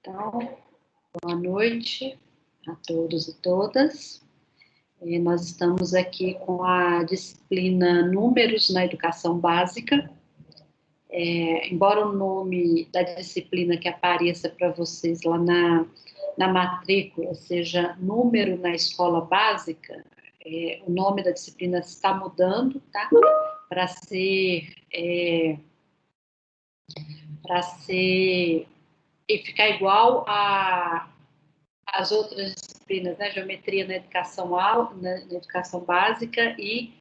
Então, boa noite a todos e todas. Nós estamos aqui com a disciplina Números na Educação Básica. Embora o nome da disciplina que apareça para vocês lá na matrícula seja Número na Escola Básica, o nome da disciplina está mudando, tá? Para ser e ficar igual às outras disciplinas, né? Geometria na educação básica e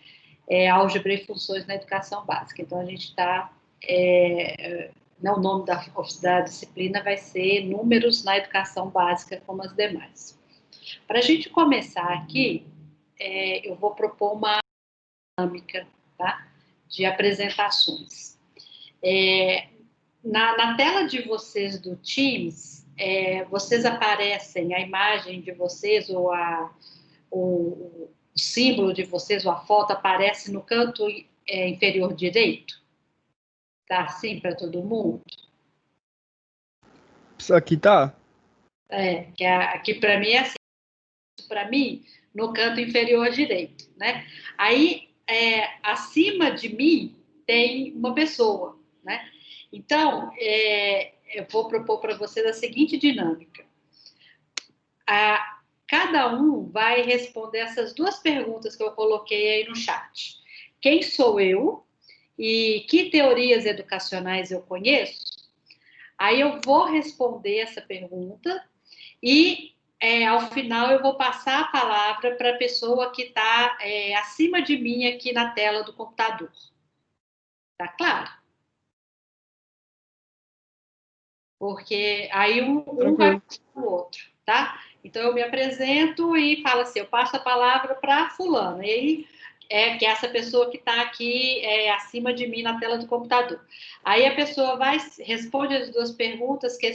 álgebra e funções na educação básica. Então, a gente está... o nome da disciplina vai ser Números na Educação Básica, como as demais. Para a gente começar aqui, eu vou propor uma dinâmica, tá? De apresentações. Na tela de vocês do Teams, vocês aparecem, a imagem de vocês ou o símbolo de vocês ou a foto aparece no canto inferior direito? Tá assim para todo mundo? Isso aqui tá? Aqui para mim é assim, para mim, no canto inferior direito, né? Aí, acima de mim, tem uma pessoa, né? Então, eu vou propor para vocês a seguinte dinâmica. Cada um vai responder essas duas perguntas que eu coloquei aí no chat. Quem sou eu? E que teorias educacionais eu conheço? Aí eu vou responder essa pergunta e, ao final, eu vou passar a palavra para a pessoa que está acima de mim aqui na tela do computador. Tá claro? Porque aí um vai para o outro, tá? Então, eu me apresento e falo assim, eu passo a palavra para fulano. E aí, que é essa pessoa que está aqui acima de mim na tela do computador. Aí a pessoa responde as duas perguntas, quem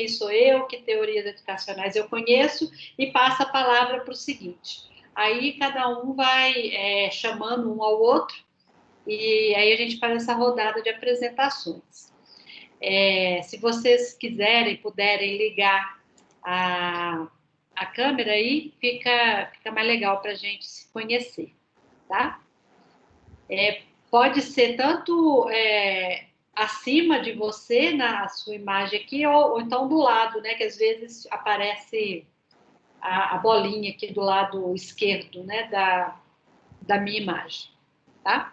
sou eu, que teorias educacionais eu conheço, e passa a palavra para o seguinte. Aí cada um vai chamando um ao outro, e aí a gente faz essa rodada de apresentações. Se vocês quiserem, puderem ligar a câmera aí, fica mais legal para a gente se conhecer, tá? Pode ser tanto acima de você, na sua imagem aqui, ou então do lado, né? Que às vezes aparece a bolinha aqui do lado esquerdo, né? Da minha imagem, tá?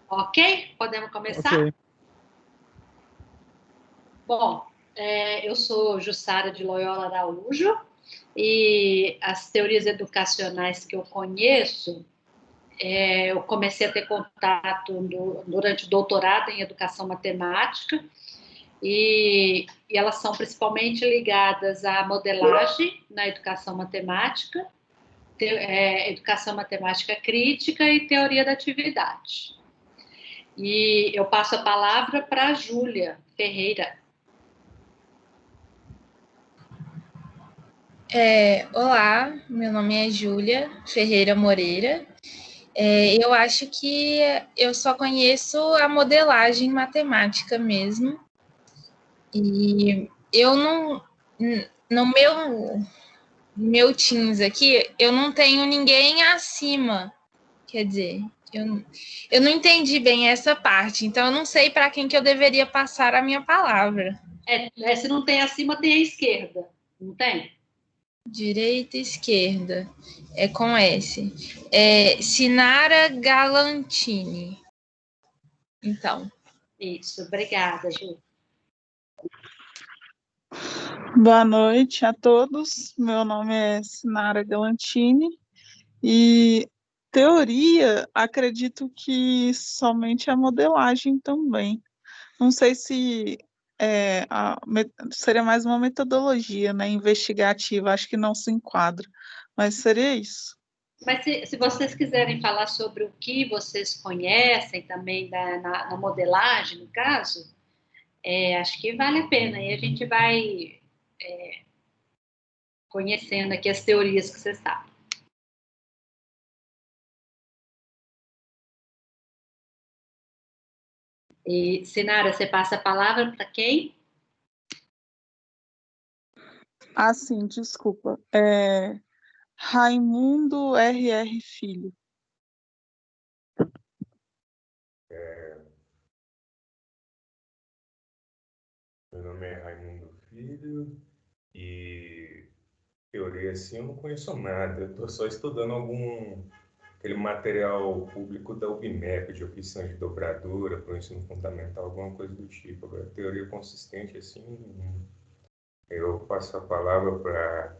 Ok? Podemos começar? Ok. Bom, eu sou Jussara de Loyola Araújo e as teorias educacionais que eu conheço, eu comecei a ter contato durante o doutorado em educação matemática e elas são principalmente ligadas à modelagem na educação matemática, educação matemática crítica e teoria da atividade. E eu passo a palavra para a Júlia Ferreira. Olá, meu nome é Júlia Ferreira Moreira. Eu acho que eu só conheço a modelagem matemática mesmo. E eu não... No meu Teams aqui, eu não tenho ninguém acima. Quer dizer, eu não entendi bem essa parte, então eu não sei para quem que eu deveria passar a minha palavra. Se não tem acima, tem a esquerda, não tem? Direita e esquerda. É com S. Sinara Galantini. Então. Isso, obrigada, Ju. Boa noite a todos. Meu nome é Sinara Galantini e teoria, acredito que somente a modelagem também. Não sei se seria mais uma metodologia, né, investigativa, acho que não se enquadra, mas seria isso. Mas se vocês quiserem falar sobre o que vocês conhecem também na modelagem, no caso, acho que vale a pena. E a gente vai conhecendo aqui as teorias que vocês sabem. E, Sinara, você passa a palavra para quem? Ah, sim, desculpa. Raimundo R.R. Filho. Meu nome é Raimundo Filho e teoria assim eu não conheço nada. Eu estou só estudando aquele material público da UBMEP, de oficina de dobradura para o ensino fundamental, alguma coisa do tipo. Agora, teoria consistente assim, eu passo a palavra para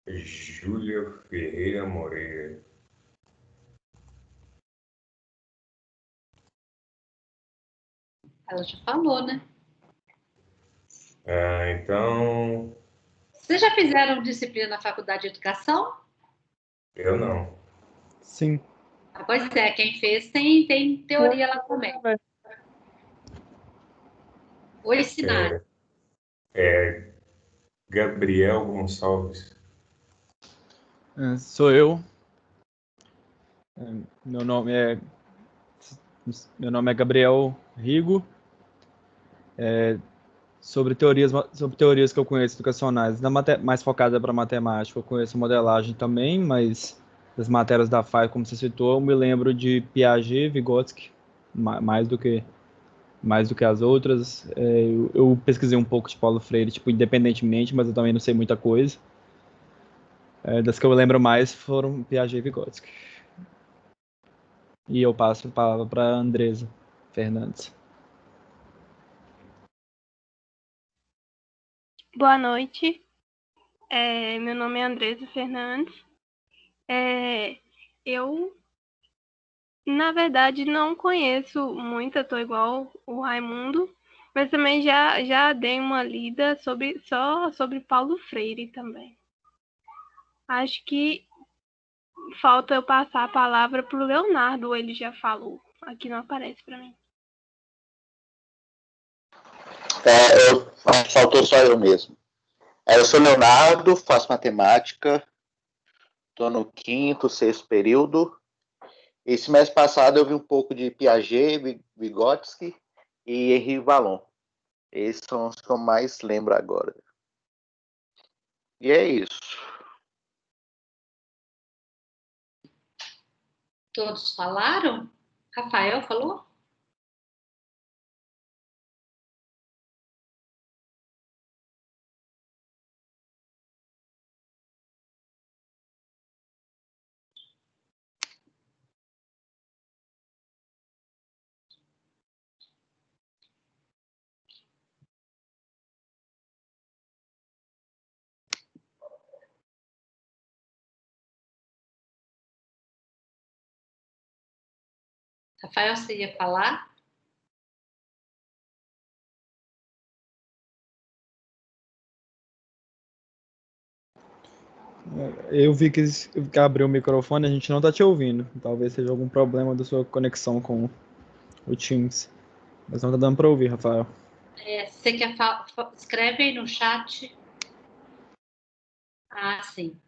Júlia Ferreira Moreira. Ela já falou, né? Então, Vocês já fizeram disciplina na faculdade de educação? eu não. Sim. Ah, pois é, quem fez tem teoria lá também. Oi, Sinara. Gabriel Gonçalves. Sou eu. Meu nome é Gabriel Rigo. Sobre teorias que eu conheço educacionais, mais focada para matemática, eu conheço modelagem também, mas das matérias da FAI, como você citou, eu me lembro de Piaget, Vygotsky, mais do que as outras. Eu pesquisei um pouco de Paulo Freire, tipo, independentemente, mas eu também não sei muita coisa. Das que eu lembro mais foram Piaget e Vygotsky. E eu passo a palavra para Andresa Fernandes. Boa noite, meu nome é Andresa Fernandes. Eu, na verdade, não conheço muito, eu tô igual o Raimundo, mas também já dei uma lida só sobre Paulo Freire também. Acho que falta eu passar a palavra para o Leonardo, ele já falou. Aqui não aparece para mim. Faltou só eu mesmo. Eu sou Leonardo, faço matemática, estou no quinto, sexto período. Esse mês passado eu vi um pouco de Piaget, Vygotsky e Henri Vallon. Esses são os que eu mais lembro agora. E é isso. Todos falaram? Rafael falou? Rafael, você ia falar? Eu vi que abriu o microfone, a gente não está te ouvindo. Talvez seja algum problema da sua conexão com o Teams. Mas não está dando para ouvir, Rafael. Você quer escreve aí no chat. Ah, sim.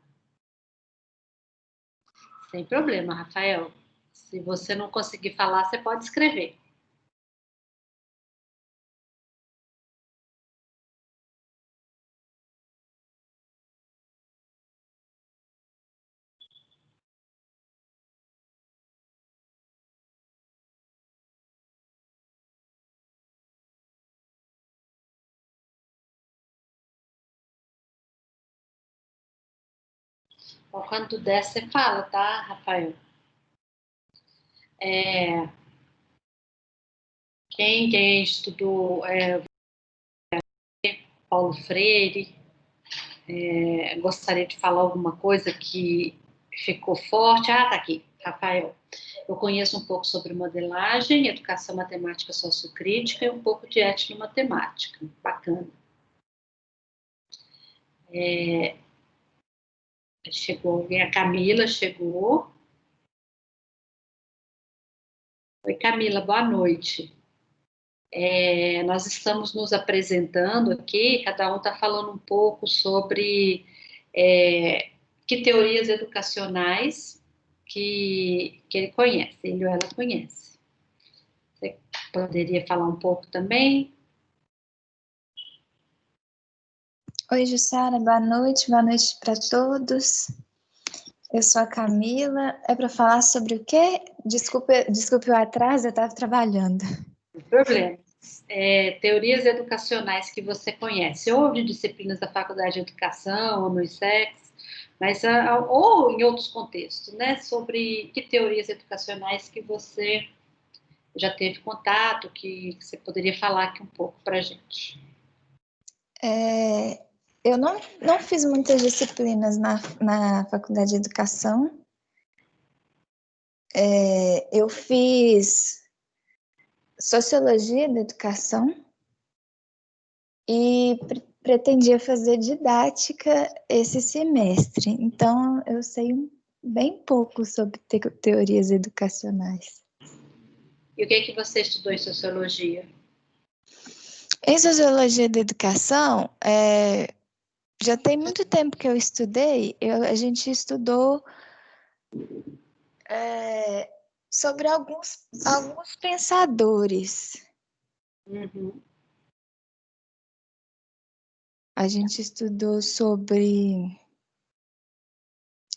Sem problema, Rafael. Se você não conseguir falar, você pode escrever. Quando der, você fala, tá, Rafael? Quem estudou Paulo Freire, gostaria de falar alguma coisa que ficou forte? Ah, tá aqui, Rafael. Eu conheço um pouco sobre modelagem, educação matemática sociocrítica e um pouco de etnomatemática. Bacana. Chegou alguém, a Camila chegou. Oi, Camila, boa noite. Nós estamos nos apresentando aqui, cada um está falando um pouco sobre que teorias educacionais que ele conhece, ele ou ela conhece. Você poderia falar um pouco também? Oi, Jussara, boa noite para todos. Eu sou a Camila. É para falar sobre o quê? Desculpe o atraso, eu estava trabalhando. Não tem problema. Teorias educacionais que você conhece, ou de disciplinas da Faculdade de Educação, ou no ISEX, mas, ou em outros contextos, né? Sobre que teorias educacionais que você já teve contato, que você poderia falar aqui um pouco para a gente. Eu não fiz muitas disciplinas na Faculdade de Educação. Eu fiz Sociologia da Educação e pretendia fazer Didática esse semestre. Então, eu sei bem pouco sobre teorias educacionais. E o que é que você estudou em Sociologia? Em Sociologia da Educação, já tem muito tempo que eu estudei, a gente estudou sobre alguns pensadores. Uhum. A gente estudou sobre...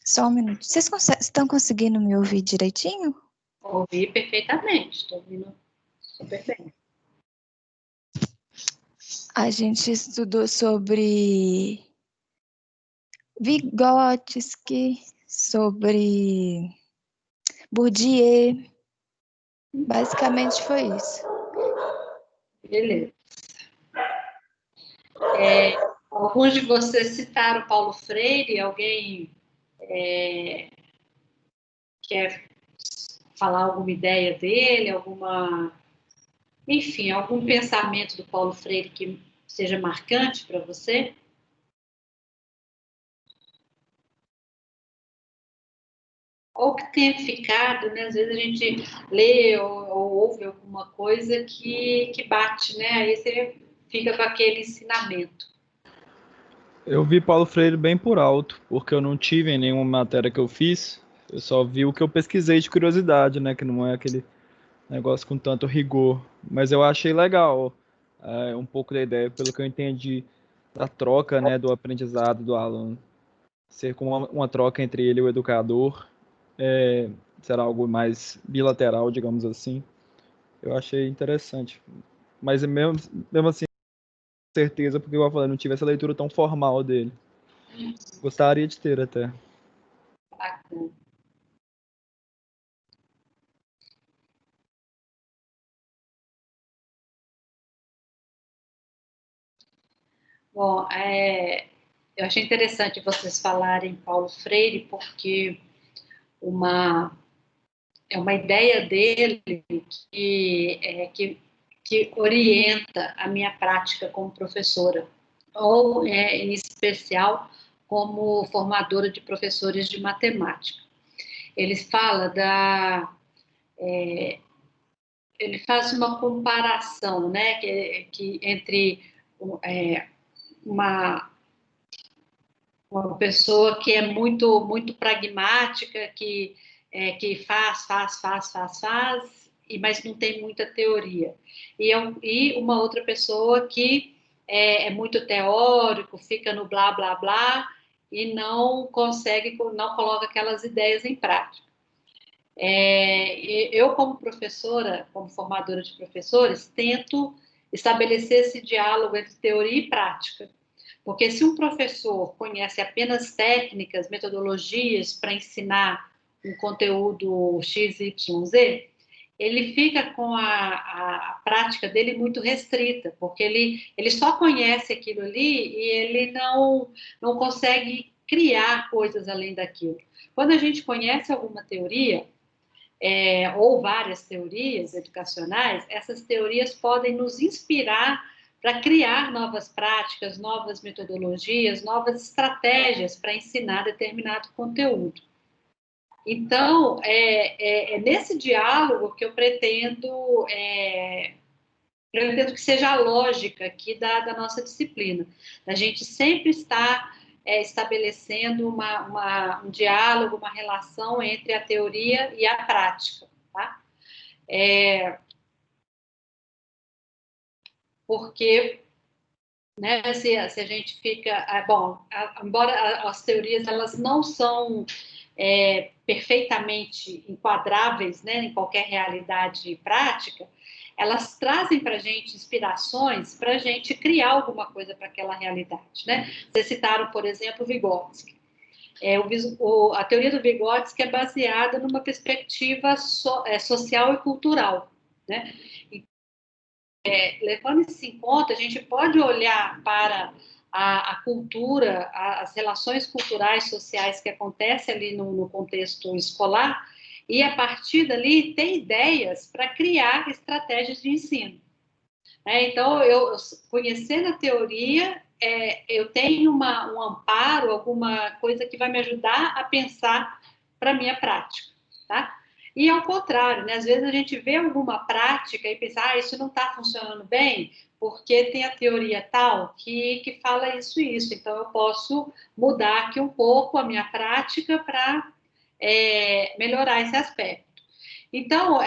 Só um minuto. Vocês estão conseguindo me ouvir direitinho? Ouvi perfeitamente, estou ouvindo super bem. A gente estudou sobre Vygotsky, sobre Bourdieu. Basicamente foi isso. Beleza. Alguns de vocês citaram Paulo Freire. Alguém quer falar alguma ideia dele, enfim, algum pensamento do Paulo Freire que seja marcante para você? Ou que tenha ficado, né? Às vezes a gente lê ou ouve alguma coisa que bate, né? Aí você fica com aquele ensinamento. Eu vi Paulo Freire bem por alto, porque eu não tive em nenhuma matéria que eu fiz, eu só vi o que eu pesquisei de curiosidade, né? Que não é aquele negócio com tanto rigor. Mas eu achei legal um pouco da ideia, pelo que eu entendi, da troca, né? Do aprendizado do aluno. Ser como uma troca entre ele e o educador, será algo mais bilateral, digamos assim. Eu achei interessante. Mas mesmo assim, certeza, porque eu falei, não tive essa leitura tão formal dele. Gostaria de ter até. Bacana. Bom, eu achei interessante vocês falarem Paulo Freire, porque é uma ideia dele que orienta a minha prática como professora, ou em especial como formadora de professores de matemática. Ele fala ele faz uma comparação, né, que entre uma pessoa que é muito pragmática, que faz, mas não tem muita teoria. E uma outra pessoa que é muito teórico, fica no blá, blá, blá, e não coloca aquelas ideias em prática. Eu, como professora, como formadora de professores, tento estabelecer esse diálogo entre teoria e prática. Porque se um professor conhece apenas técnicas, metodologias para ensinar um conteúdo X, Y, Z, ele fica com a prática dele muito restrita, porque ele só conhece aquilo ali e ele não consegue criar coisas além daquilo. Quando a gente conhece alguma teoria, ou várias teorias educacionais, essas teorias podem nos inspirar para criar novas práticas, novas metodologias, novas estratégias para ensinar determinado conteúdo. Então, é nesse diálogo que eu pretendo que seja a lógica aqui da nossa disciplina. A gente sempre está estabelecendo um diálogo, uma relação entre a teoria e a prática, tá? Porque né? Se a gente fica... Bom, embora as teorias elas não são perfeitamente enquadráveis, né, em qualquer realidade prática, elas trazem para a gente inspirações para a gente criar alguma coisa para aquela realidade, né? Vocês citaram, por exemplo, Vygotsky. A teoria do Vygotsky é baseada numa perspectiva social e cultural, né? Levando isso em conta, a gente pode olhar para a cultura, as relações culturais, sociais que acontecem ali no contexto escolar, e a partir dali ter ideias para criar estratégias de ensino. Então, eu conhecendo a teoria, eu tenho um amparo, alguma coisa que vai me ajudar a pensar para a minha prática, tá? E ao contrário, né? Às vezes a gente vê alguma prática e pensa, isso não está funcionando bem, porque tem a teoria tal que fala isso e isso. Então, eu posso mudar aqui um pouco a minha prática para melhorar esse aspecto. Então,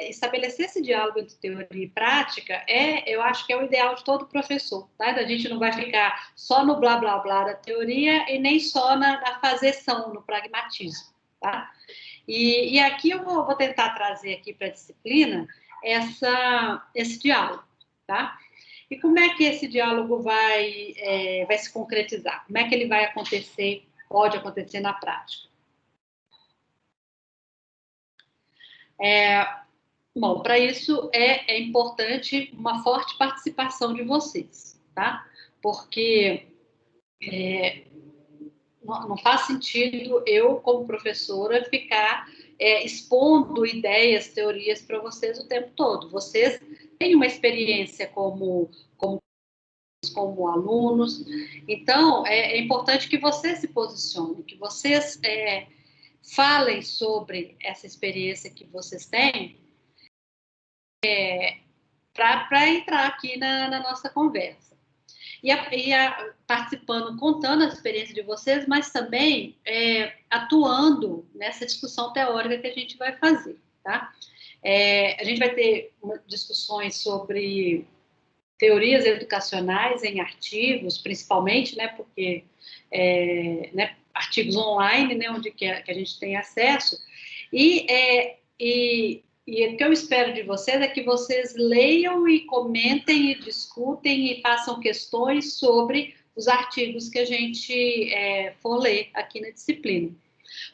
estabelecer esse diálogo entre teoria e prática eu acho que é o ideal de todo professor, tá? A gente não vai ficar só no blá, blá, blá da teoria e nem só na fazeção, no pragmatismo, tá? E aqui eu vou tentar trazer aqui para a disciplina esse diálogo, tá? E como é que esse diálogo vai se concretizar? Como é que ele vai acontecer, pode acontecer na prática? Bom, para isso é importante uma forte participação de vocês, tá? Porque não faz sentido eu, como professora, ficar expondo ideias, teorias para vocês o tempo todo. Vocês têm uma experiência como alunos, então é importante que vocês se posicionem, que vocês falem sobre essa experiência que vocês têm, para entrar aqui na nossa conversa. Participando, contando a experiência de vocês, mas também atuando nessa discussão teórica que a gente vai fazer, tá? A gente vai ter discussões sobre teorias educacionais em artigos, principalmente, né, porque artigos online, né, onde que a gente tem acesso, e o que eu espero de vocês é que vocês leiam e comentem e discutem e façam questões sobre os artigos que a gente for ler aqui na disciplina.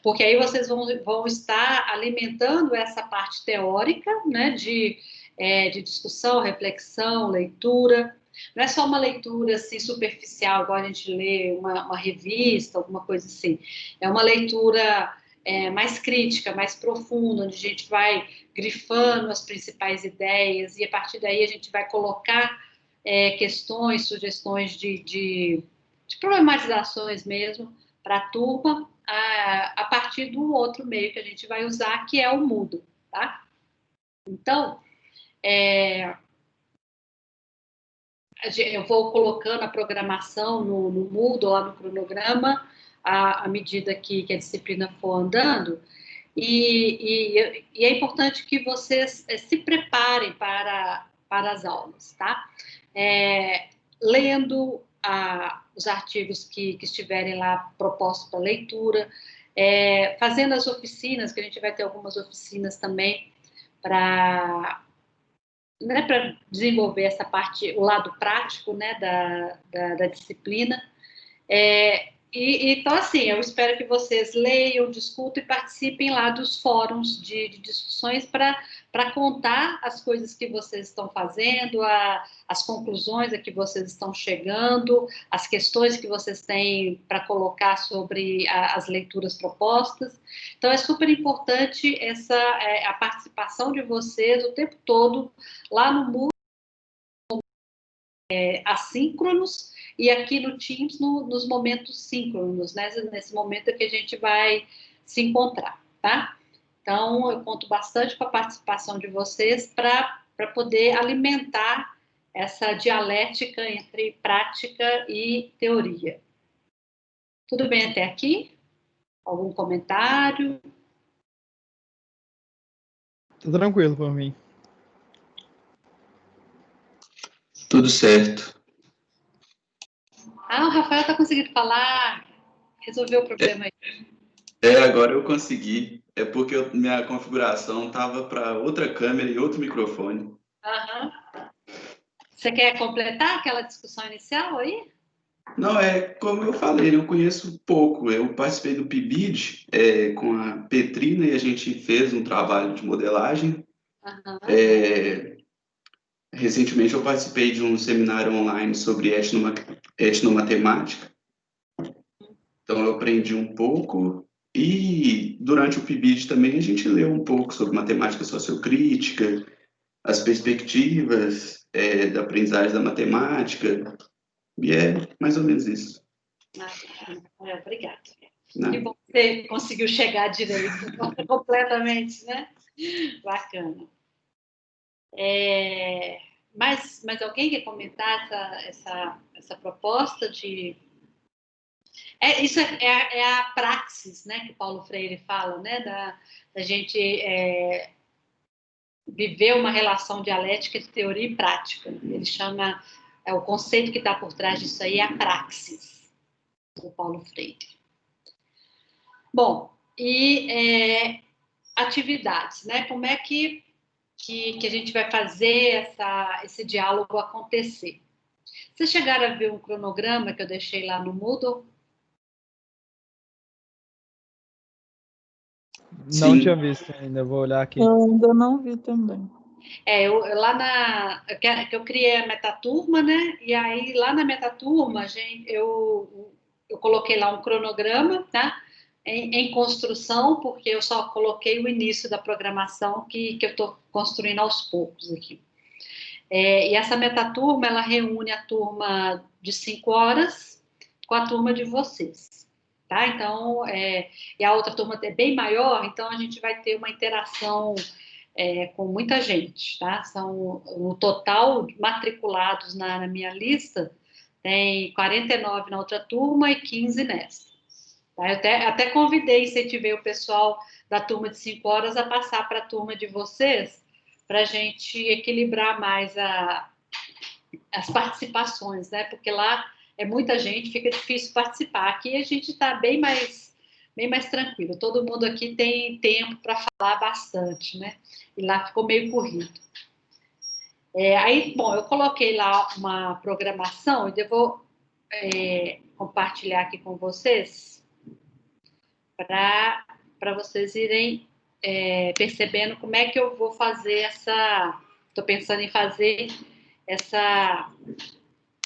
Porque aí vocês vão estar alimentando essa parte teórica, né, de discussão, reflexão, leitura. Não é só uma leitura assim, superficial, igual a gente lê uma revista, alguma coisa assim. É uma leitura mais crítica, mais profunda, onde a gente vai grifando as principais ideias e a partir daí a gente vai colocar questões, sugestões de problematizações mesmo para a turma a partir do outro meio que a gente vai usar, que é o Moodle, tá? Então, eu vou colocando a programação no Moodle, lá no cronograma, à medida que a disciplina for andando, e é importante que vocês se preparem para as aulas, tá? Lendo os artigos que estiverem lá propostos para leitura, fazendo as oficinas, que a gente vai ter algumas oficinas também para desenvolver essa parte, o lado prático, né, da disciplina. Então, assim, eu espero que vocês leiam, discutam e participem lá dos fóruns de discussões para contar as coisas que vocês estão fazendo, as conclusões a que vocês estão chegando, as questões que vocês têm para colocar sobre as leituras propostas. Então, é super importante a participação de vocês o tempo todo lá no Moodle, assíncronos, e aqui no Teams nos momentos síncronos, né? Nesse momento que a gente vai se encontrar, tá? Então, eu conto bastante com a participação de vocês para poder alimentar essa dialética entre prática e teoria. Tudo bem até aqui? Algum comentário? Tá tranquilo por mim. Tudo certo. Ah, o Rafael está conseguindo falar. Resolveu o problema aí. Agora eu consegui. É porque minha configuração estava para outra câmera e outro microfone. Aham. Você quer completar aquela discussão inicial aí? Não, como eu falei, eu conheço pouco. Eu participei do PIBID com a Petrina e a gente fez um trabalho de modelagem. Aham. Recentemente eu participei de um seminário online sobre etnomatemática. Então eu aprendi um pouco. E durante o PIBID também a gente leu um pouco sobre matemática sociocrítica, as perspectivas da aprendizagem da matemática. E é mais ou menos isso. Obrigada. Não. Que bom que você conseguiu chegar direito, completamente, né? Bacana. Mas alguém quer comentar essa proposta de... Isso é a praxis, né, que Paulo Freire fala, né, da gente viver uma relação dialética de teoria e prática. Ele chama, o conceito que está por trás disso aí é a praxis, do Paulo Freire. Bom, e atividades, né? Como é que a gente vai fazer esse diálogo acontecer? Vocês chegaram a ver um cronograma que eu deixei lá no Moodle? Não Sim. tinha visto ainda, vou olhar aqui. Eu ainda não vi também. Que eu criei a metaturma, né? E aí, lá na metaturma, eu coloquei lá um cronograma, tá? Em construção, porque eu só coloquei o início da programação que eu estou construindo aos poucos aqui. E essa metaturma, ela reúne a turma de 5 horas com a turma de vocês, tá? Então, e a outra turma é bem maior, então a gente vai ter uma interação com muita gente, tá? São, no total, matriculados na minha lista, tem 49 na outra turma e 15 nessa. Tá? Eu até convidei, incentivei o pessoal da turma de 5 horas a passar para a turma de vocês, para a gente equilibrar mais as participações, né? Porque lá é muita gente, fica difícil participar. Aqui a gente está bem mais tranquilo. Todo mundo aqui tem tempo para falar bastante, né? E lá ficou meio corrido. Aí, bom, eu coloquei lá uma programação e eu vou compartilhar aqui com vocês para vocês irem percebendo como é que eu vou fazer estou pensando em fazer essa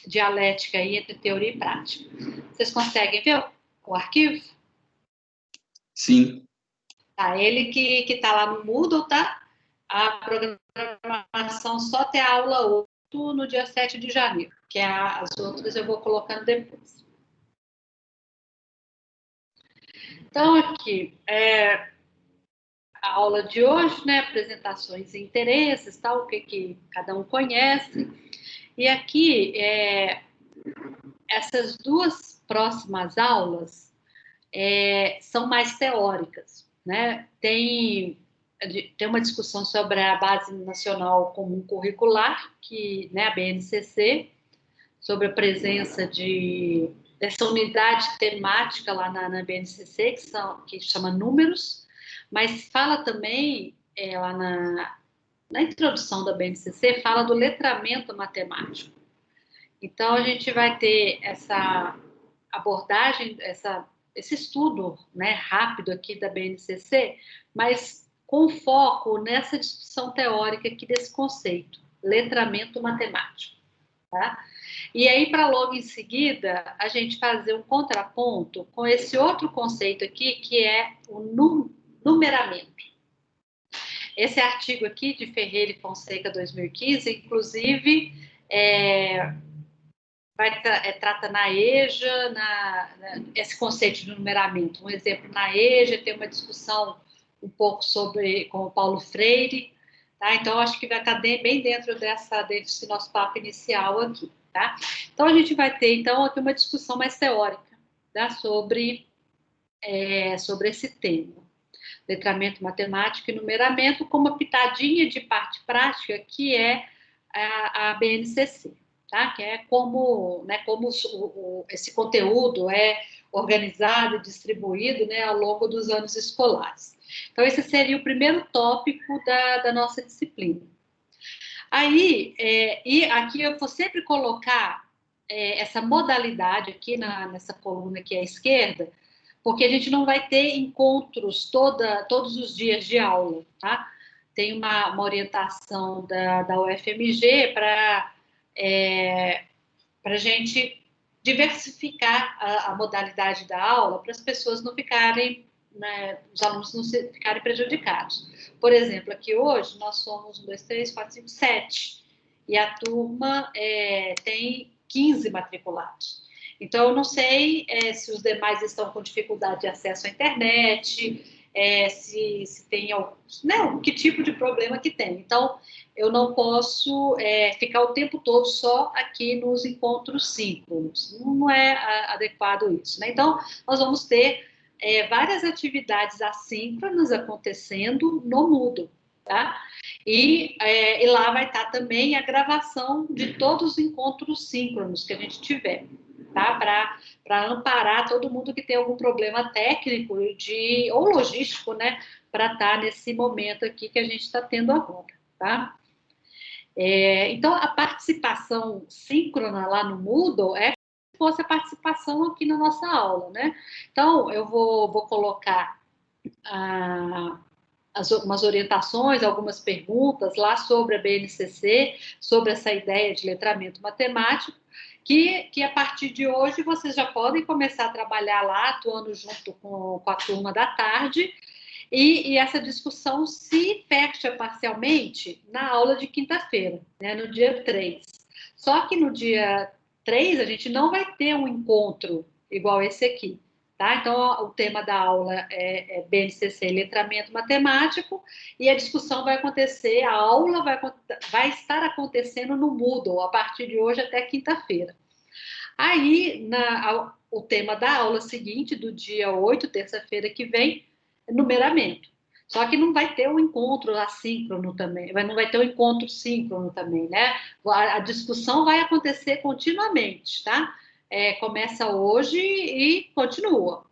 dialética aí entre teoria e prática. Vocês conseguem ver o arquivo? Sim. Tá, ele que está lá no Moodle, tá? A programação só tem a aula 8 no dia 7 de janeiro, que as outras eu vou colocando depois. Então, aqui, a aula de hoje, né? Apresentações e interesses, tal, o que cada um conhece. E aqui, essas duas próximas aulas são mais teóricas, né? Tem uma discussão sobre a Base Nacional Comum Curricular, né, a BNCC, sobre a presença dessa unidade temática lá na BNCC, que chama Números, mas fala também, lá na introdução da BNCC, fala do letramento matemático. Então, a gente vai ter essa abordagem, esse estudo, né, rápido aqui da BNCC, mas com foco nessa discussão teórica aqui desse conceito, letramento matemático. Tá? E aí, para logo em seguida, a gente fazer um contraponto com esse outro conceito aqui, que é o numeramento. Esse artigo aqui de Ferreira e Fonseca, 2015, inclusive, trata na EJA, esse conceito de numeramento. Um exemplo, na EJA tem uma discussão um pouco com o Paulo Freire, tá? Então, acho que vai estar bem dentro desse nosso papo inicial aqui, tá? Então, a gente vai ter, então, aqui uma discussão mais teórica, tá? sobre esse tema. Letramento matemático e numeramento, com uma pitadinha de parte prática, que é a BNCC. tá? Que é como, né, como esse conteúdo é organizado e distribuído, né, ao longo dos anos escolares. Então, esse seria o primeiro tópico da nossa disciplina. Aí, e aqui eu vou sempre colocar essa modalidade aqui nessa coluna aqui à esquerda, porque a gente não vai ter encontros todos os dias de aula, tá? Tem uma orientação da UFMG para a gente diversificar a modalidade da aula para as pessoas não ficarem, né, os alunos não ficarem prejudicados. Por exemplo, aqui hoje nós somos 1, 2, 3, 4, 5, 7, e a turma tem 15 matriculados. Então, eu não sei se os demais estão com dificuldade de acesso à internet, se tem né, que tipo de problema que tem. Então, eu não posso ficar o tempo todo só aqui nos encontros síncronos. Não é adequado isso, né? Então, nós vamos ter várias atividades assíncronas acontecendo no Moodle, tá? E lá vai estar também a gravação de todos os encontros síncronos que a gente tiver, tá? Para amparar todo mundo que tem algum problema técnico ou logístico, né? Para estar nesse momento aqui que a gente está tendo agora, tá? Então, a participação síncrona lá no Moodle é como se fosse a participação aqui na nossa aula, né? Então, eu vou colocar umas orientações, algumas perguntas lá sobre a BNCC, sobre essa ideia de letramento matemático, que a partir de hoje vocês já podem começar a trabalhar lá, atuando junto com a turma da tarde, e essa discussão se fecha parcialmente na aula de quinta-feira, né, no dia 3. Só que no dia 3 a gente não vai ter um encontro igual esse aqui, tá? Então, o tema da aula é BNCC, letramento matemático, e a discussão vai acontecer, a aula vai estar acontecendo no Moodle, a partir de hoje até quinta-feira. Aí, o tema da aula seguinte, do dia 8, terça-feira que vem, numeramento. Só que não vai ter um encontro assíncrono também, não vai ter um encontro síncrono também, né? A discussão vai acontecer continuamente, tá? Começa hoje e continua.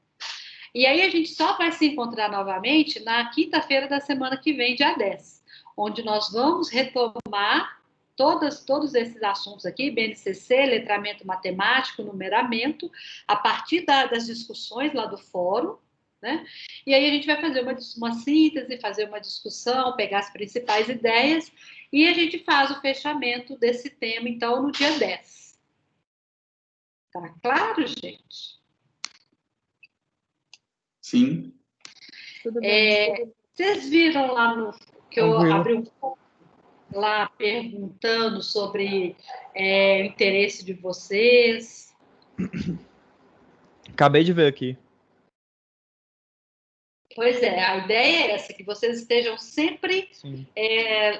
E aí a gente só vai se encontrar novamente na quinta-feira da semana que vem, dia 10, onde nós vamos retomar todos esses assuntos aqui, BNCC, letramento matemático, numeramento, a partir das discussões lá do fórum, né? E aí a gente vai fazer uma síntese, fazer uma discussão, pegar as principais ideias, e a gente faz o fechamento desse tema, então, no dia 10. Tá claro, gente? Sim. Tudo bem. Vocês viram lá que eu abri um pouco lá perguntando sobre o interesse de vocês? Acabei de ver aqui. Pois é, a ideia é essa, que vocês estejam sempre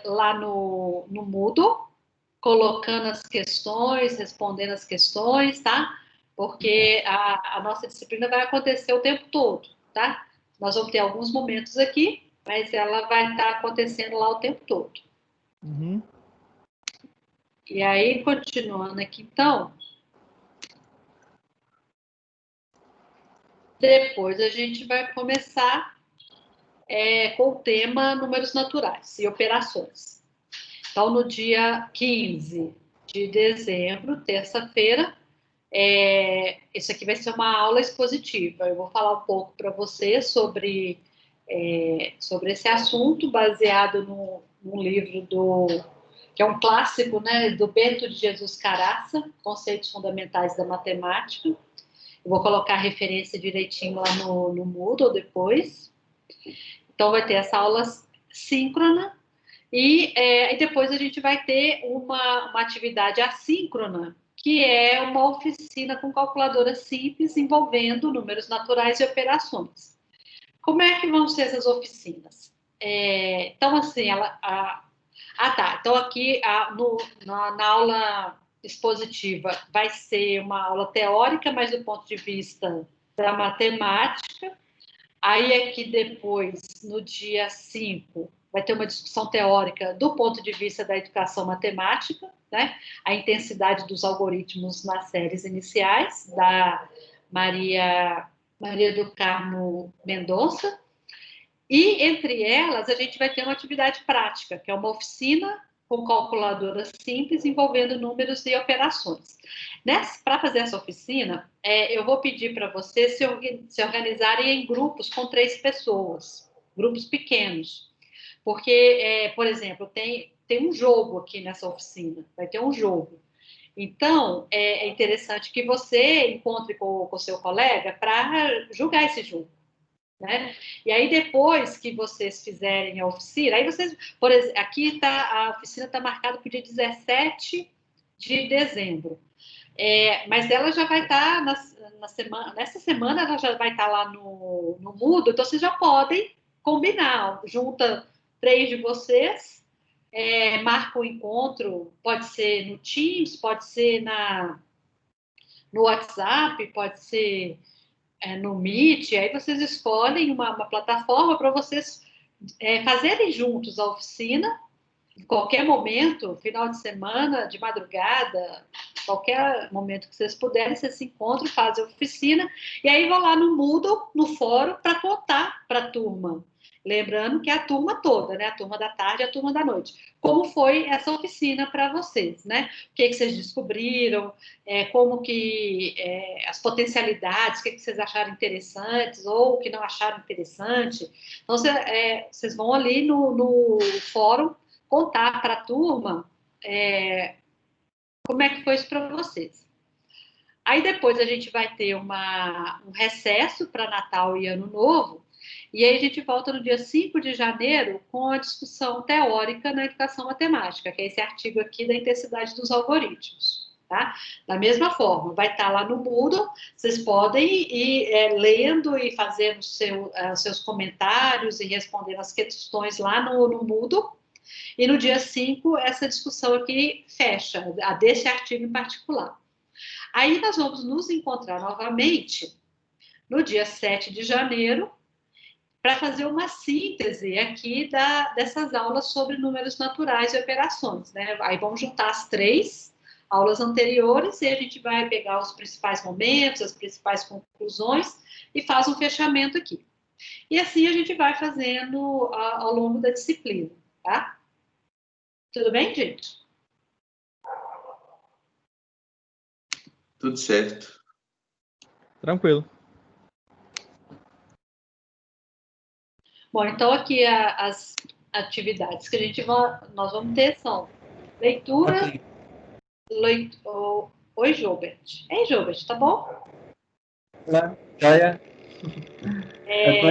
lá no Moodle, colocando as questões, respondendo as questões, tá? Porque a nossa disciplina vai acontecer o tempo todo, tá? Nós vamos ter alguns momentos aqui, mas ela vai estar acontecendo lá o tempo todo. Uhum. E aí, continuando aqui, então, depois a gente vai começar com o tema números naturais e operações. Então, no dia 15 de dezembro, terça-feira, isso aqui vai ser uma aula expositiva. Eu vou falar um pouco para você sobre esse assunto, baseado num livro que é um clássico, né, do Bento de Jesus Caraça, Conceitos Fundamentais da Matemática. Eu vou colocar a referência direitinho lá no Moodle depois. Então, vai ter essa aula síncrona e depois a gente vai ter uma atividade assíncrona, que é uma oficina com calculadora simples envolvendo números naturais e operações. Como é que vão ser essas oficinas? Então, assim, então aqui na aula expositiva vai ser uma aula teórica, mas do ponto de vista da matemática. Aí aqui depois, no dia 5, vai ter uma discussão teórica do ponto de vista da educação matemática, né? A intensidade dos algoritmos nas séries iniciais, da Maria do Carmo Mendonça. E, entre elas, a gente vai ter uma atividade prática, que é uma oficina com calculadora simples envolvendo números e operações. Para fazer essa oficina, eu vou pedir para vocês se organizarem em grupos com 3 pessoas, grupos pequenos. Porque, por exemplo, tem um jogo aqui nessa oficina, vai ter um jogo. Então, é interessante que você encontre com o seu colega para jogar esse jogo. Né? E aí, depois que vocês fizerem a oficina, aí vocês, por exemplo, aqui a oficina está marcada para o dia 17 de dezembro. Mas ela já vai estar nessa semana, ela já vai estar lá no Moodle, então vocês já podem combinar, junta 3 de vocês, marca o encontro, pode ser no Teams, pode ser no WhatsApp, pode ser no Meet, aí vocês escolhem uma plataforma para vocês fazerem juntos a oficina, em qualquer momento, final de semana, de madrugada, qualquer momento que vocês puderem, vocês se encontram, fazem a oficina, e aí vão lá no Moodle, no fórum, para contar para a turma. Lembrando que é a turma toda, né? A turma da tarde e a turma da noite. Como foi essa oficina para vocês, né? O que vocês descobriram, como que as potencialidades, o que vocês acharam interessantes ou o que não acharam interessante. Então, vocês vão ali no fórum contar para a turma como é que foi isso para vocês. Aí depois a gente vai ter um recesso para Natal e Ano Novo, e aí a gente volta no dia 5 de janeiro com a discussão teórica na educação matemática, que é esse artigo aqui da intensidade dos algoritmos. Tá? Da mesma forma, vai estar lá no Moodle, vocês podem ir lendo e fazendo seus comentários e respondendo as questões lá no Moodle, e no dia 5, essa discussão aqui fecha, a desse artigo em particular. Aí nós vamos nos encontrar novamente no dia 7 de janeiro, para fazer uma síntese aqui dessas aulas sobre números naturais e operações, né? Aí vamos juntar as 3 aulas anteriores e a gente vai pegar os principais momentos, as principais conclusões e faz um fechamento aqui. E assim a gente vai fazendo ao longo da disciplina, tá? Tudo bem, gente? Tudo certo. Tranquilo. Bom, então aqui as atividades que nós vamos ter são leitura... Oi, Gilbert. Ei, Gilbert, tá bom? Olá, joia.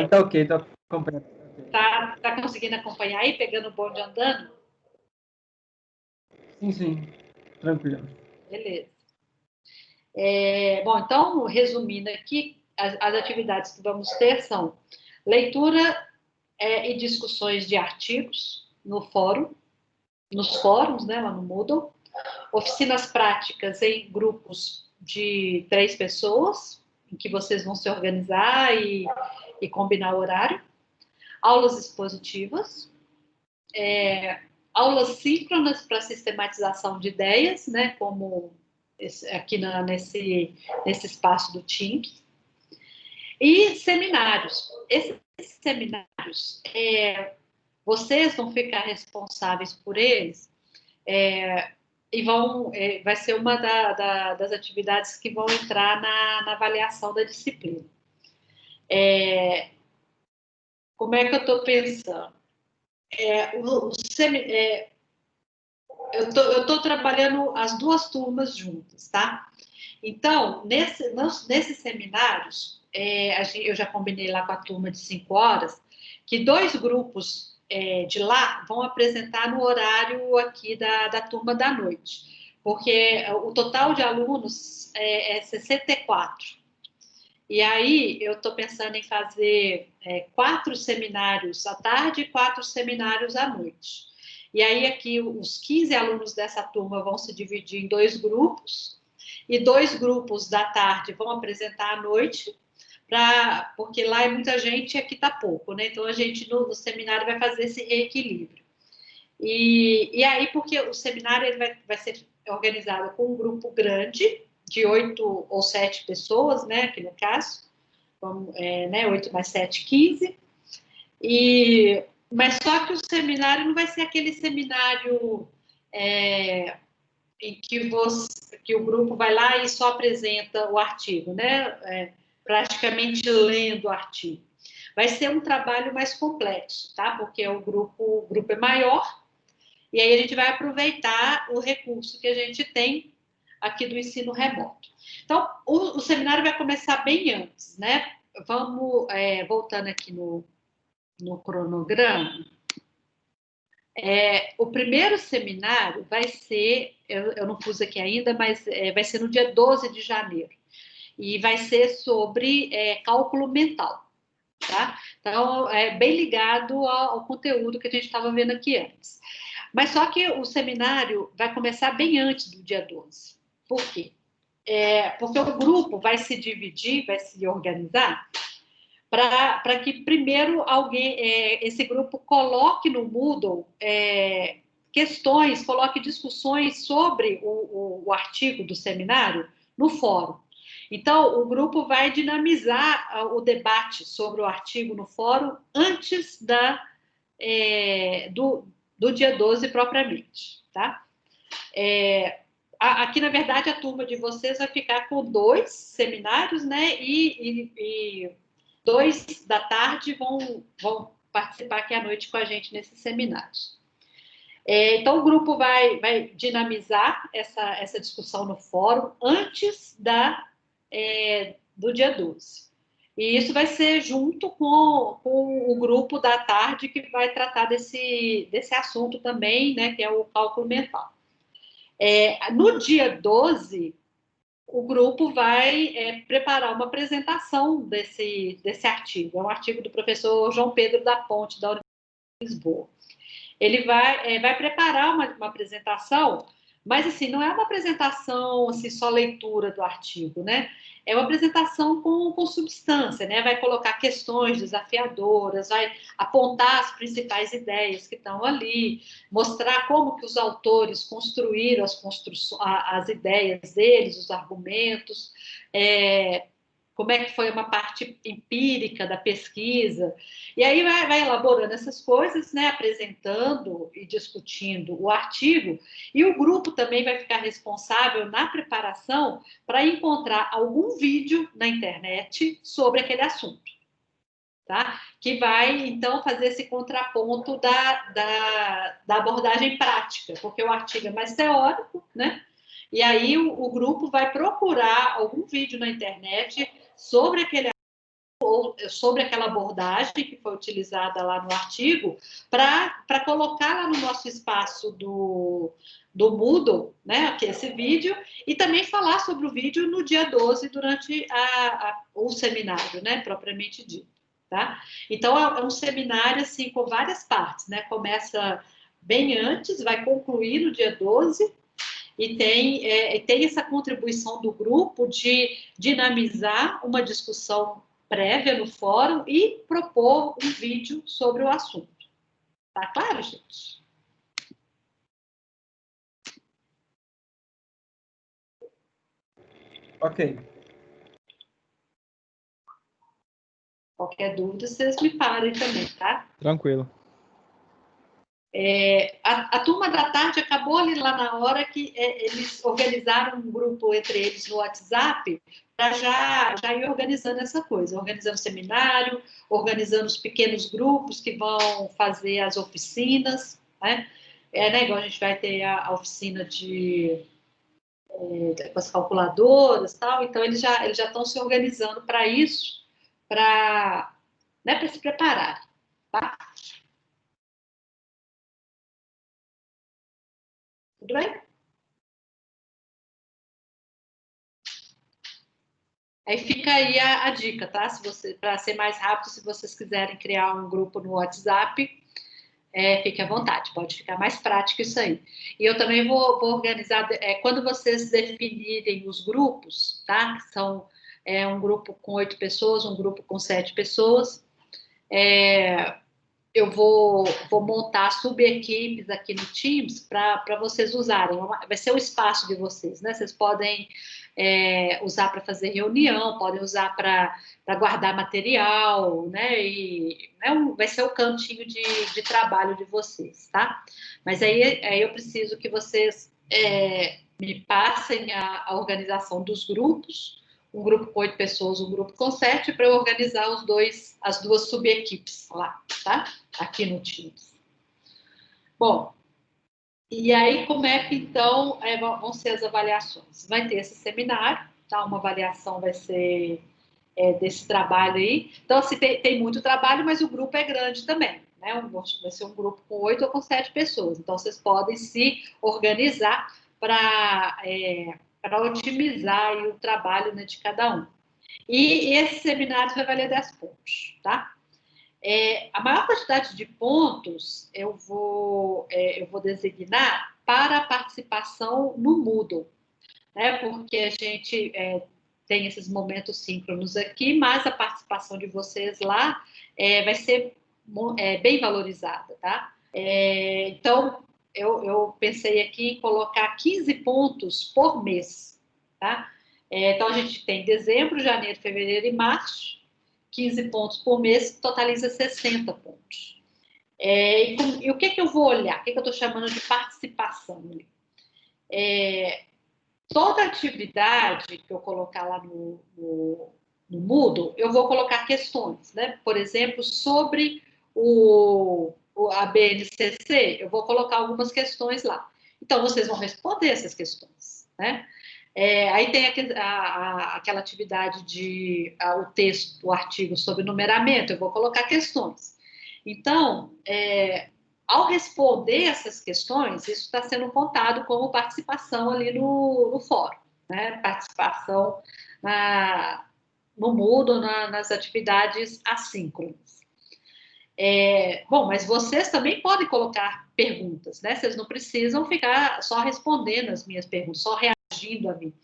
Tá ok, tô acompanhando. Tá conseguindo acompanhar aí, pegando o bonde andando? Sim, tranquilo. Beleza. Bom, então, resumindo aqui, as atividades que vamos ter são leitura e discussões de artigos nos fóruns, né, lá no Moodle, oficinas práticas em grupos de 3 pessoas, em que vocês vão se organizar e combinar o horário, aulas expositivas, aulas síncronas para sistematização de ideias, né, como aqui nesse espaço do Teams, e seminários. Esses seminários, vocês vão ficar responsáveis por eles, e vai ser uma das atividades que vão entrar na avaliação da disciplina. Como é que eu estou pensando? Eu estou trabalhando as 2 turmas juntas, tá? Então, nesses seminários, eu já combinei lá com a turma de 5 horas, que 2 grupos de lá vão apresentar no horário aqui da turma da noite, porque o total de alunos é 64. E aí, eu estou pensando em fazer 4 seminários à tarde e 4 seminários à noite. E aí, aqui, os 15 alunos dessa turma vão se dividir em 2 grupos, e 2 grupos da tarde vão apresentar à noite, porque lá é muita gente e aqui está pouco, né? Então a gente no seminário vai fazer esse reequilíbrio. E aí, porque o seminário ele vai ser organizado com um grupo grande, de 8 ou 7 pessoas, né? Aqui no caso, né, 8 mais 7, 15. Mas só que o seminário não vai ser aquele seminário em que o grupo vai lá e só apresenta o artigo, né? Praticamente lendo o artigo. Vai ser um trabalho mais complexo, tá? Porque o grupo é maior, e aí a gente vai aproveitar o recurso que a gente tem aqui do ensino remoto. Então, o seminário vai começar bem antes, né? Vamos, voltando aqui no cronograma. O primeiro seminário vai ser, eu não pus aqui ainda, mas vai ser no dia 12 de janeiro. E vai ser sobre cálculo mental, tá? Então, é bem ligado ao conteúdo que a gente estava vendo aqui antes. Mas só que o seminário vai começar bem antes do dia 12. Por quê? Porque o grupo vai se dividir, vai se organizar, para que primeiro esse grupo coloque no Moodle questões, coloque discussões sobre o artigo do seminário no fórum. Então, o grupo vai dinamizar o debate sobre o artigo no fórum antes do dia 12 propriamente, tá? Aqui, na verdade, a turma de vocês vai ficar com 2 seminários, né? E 2 da tarde vão participar aqui à noite com a gente nesses seminários. Então, o grupo vai dinamizar essa discussão no fórum antes do dia 12. E isso vai ser junto com o grupo da tarde que vai tratar desse assunto também, né, que é o cálculo mental. No dia 12, o grupo vai preparar uma apresentação desse artigo. É um artigo do professor João Pedro da Ponte, da Universidade de Lisboa. Ele vai preparar uma apresentação, mas assim, não é uma apresentação assim, só leitura do artigo, né? É uma apresentação com substância, né? Vai colocar questões desafiadoras, vai apontar as principais ideias que estão ali, mostrar como que os autores construíram as ideias deles, os argumentos, como é que foi uma parte empírica da pesquisa. E aí vai elaborando essas coisas, né, apresentando e discutindo o artigo, e o grupo também vai ficar responsável na preparação para encontrar algum vídeo na internet sobre aquele assunto, tá? Que vai, então, fazer esse contraponto da abordagem prática, porque o artigo é mais teórico, né? E aí o grupo vai procurar algum vídeo na internet sobre aquela abordagem que foi utilizada lá no artigo, para colocar lá no nosso espaço do Moodle, né, que é esse vídeo, e também falar sobre o vídeo no dia 12, durante o seminário, né, propriamente dito. Tá? Então, é um seminário assim, com várias partes, né? Começa bem antes, vai concluir no dia 12, e tem essa contribuição do grupo de dinamizar uma discussão prévia no fórum e propor um vídeo sobre o assunto. Tá claro, gente? Ok. Qualquer dúvida, vocês me parem também, tá? Tranquilo. A turma da tarde acabou ali lá na hora que eles organizaram um grupo entre eles no WhatsApp para já ir organizando essa coisa, organizando seminário, organizando os pequenos grupos que vão fazer as oficinas, né? Né, igual a gente vai ter a oficina com as calculadoras e tal, então eles já estão se organizando para isso, para se preparar, tá? Tudo bem? Aí fica aí a dica, tá? Para ser mais rápido, se vocês quiserem criar um grupo no WhatsApp, fique à vontade, pode ficar mais prático isso aí. E eu também vou organizar, quando vocês definirem os grupos, tá? Que são é um grupo com 8 pessoas, um grupo com 7 pessoas. Eu vou montar subequipes aqui no Teams para vocês usarem. Vai ser o espaço de vocês, né? Vocês podem usar para fazer reunião, podem usar para guardar material, né? E vai ser o cantinho de trabalho de vocês, tá? Mas aí eu preciso que vocês me passem a organização dos grupos, um grupo com 8 pessoas, um grupo com 7, para eu organizar as duas subequipes lá, tá? Aqui no Teams. Bom, e aí como é que, então, vão ser as avaliações? Vai ter esse seminário, tá? Uma avaliação vai ser desse trabalho aí. Então, assim, tem muito trabalho, mas o grupo é grande também, né? Vai ser um grupo com 8 ou com 7 pessoas. Então, vocês podem se organizar para otimizar aí o trabalho, né, de cada um. E esse seminário vai valer 10 pontos, tá? A maior quantidade de pontos eu vou designar para a participação no Moodle, né? Porque a gente tem esses momentos síncronos aqui, mas a participação de vocês lá vai ser bem valorizada, tá? Então, eu pensei aqui em colocar 15 pontos por mês, tá? Então, a gente tem dezembro, janeiro, fevereiro e março, 15 pontos por mês, totaliza 60 pontos. E o que eu vou olhar? O que eu estou chamando de participação? Toda atividade que eu colocar lá no Moodle, eu vou colocar questões, né? Por exemplo, sobre a BNCC, eu vou colocar algumas questões lá. Então, vocês vão responder essas questões, né? Aí tem aquela atividade o texto, o artigo sobre numeramento, eu vou colocar questões. Então, ao responder essas questões, isso está sendo contado como participação ali no fórum, né? Participação no Moodle, nas atividades assíncronas. Bom, mas vocês também podem colocar perguntas, né? Vocês não precisam ficar só respondendo as minhas perguntas, só reagindo a mim,